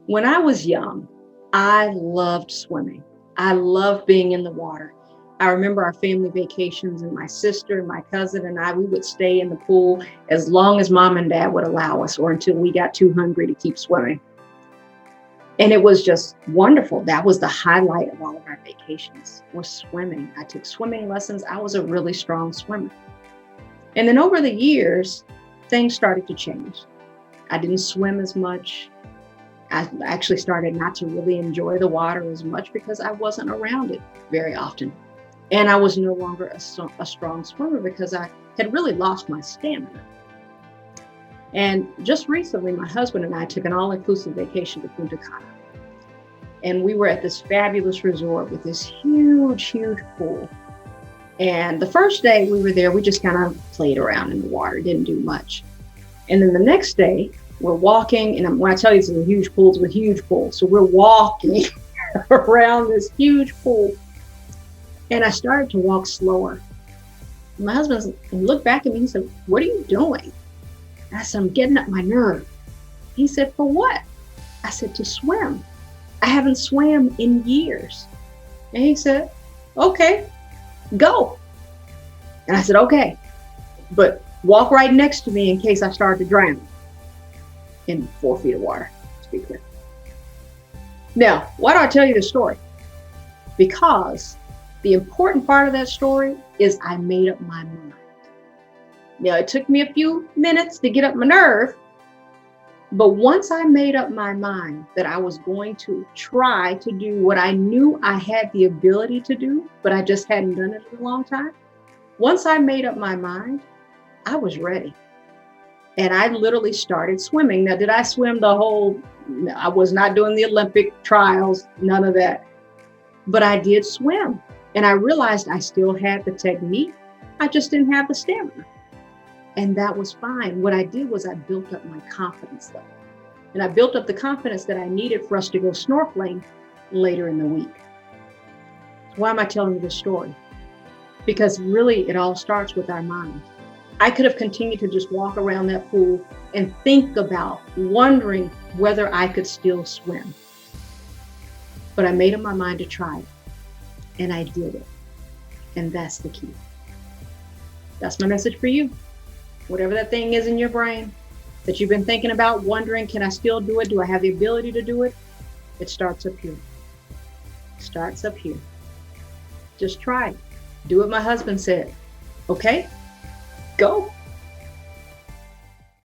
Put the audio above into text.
When I was young, I loved swimming. I loved being in the water. I remember our family vacations, and my sister and my cousin and I, we would stay in the pool as long as mom and dad would allow us, or until we got too hungry to keep swimming. And it was just wonderful. That was the highlight of all of our vacations, was swimming. I took swimming lessons. I was a really strong swimmer. And then over the years, things started to change. I didn't swim as much. I actually started not to really enjoy the water as much because I wasn't around it very often. And I was no longer a strong swimmer because I had really lost my stamina. And just recently, my husband and I took an all-inclusive vacation to Punta Cana. And we were at this fabulous resort with this huge, huge pool. And the first day we were there, we just kind of played around in the water, didn't do much. And then the next day, we're walking, and when I tell you it's a huge pool, it's a huge pool. So we're walking around this huge pool. And I started to walk slower. My husband looked back at me and said, "What are you doing?" I said, "I'm getting up my nerve." He said, "For what?" I said, "To swim. I haven't swam in years." And he said, "Okay, go." And I said, "Okay, but walk right next to me in case I start to drown." In 4 feet of water, to be clear. Now, why do I tell you this story? Because the important part of that story is I made up my mind. Now, it took me a few minutes to get up my nerve, but once I made up my mind that I was going to try to do what I knew I had the ability to do, but I just hadn't done it in a long time. Once I made up my mind, I was ready. And I literally started swimming. Now, did I swim I was not doing the Olympic trials, none of that. But I did swim. And I realized I still had the technique. I just didn't have the stamina. And that was fine. What I did was I built up my confidence level. And I built up the confidence that I needed for us to go snorkeling later in the week. Why am I telling you this story? Because really, it all starts with our mind. I could have continued to just walk around that pool and think about wondering whether I could still swim. But I made up my mind to try it, and I did it. And that's the key. That's my message for you. Whatever that thing is in your brain that you've been thinking about, wondering, can I still do it? Do I have the ability to do it? It starts up here. It starts up here. Just try it. Do what my husband said. Okay? Go.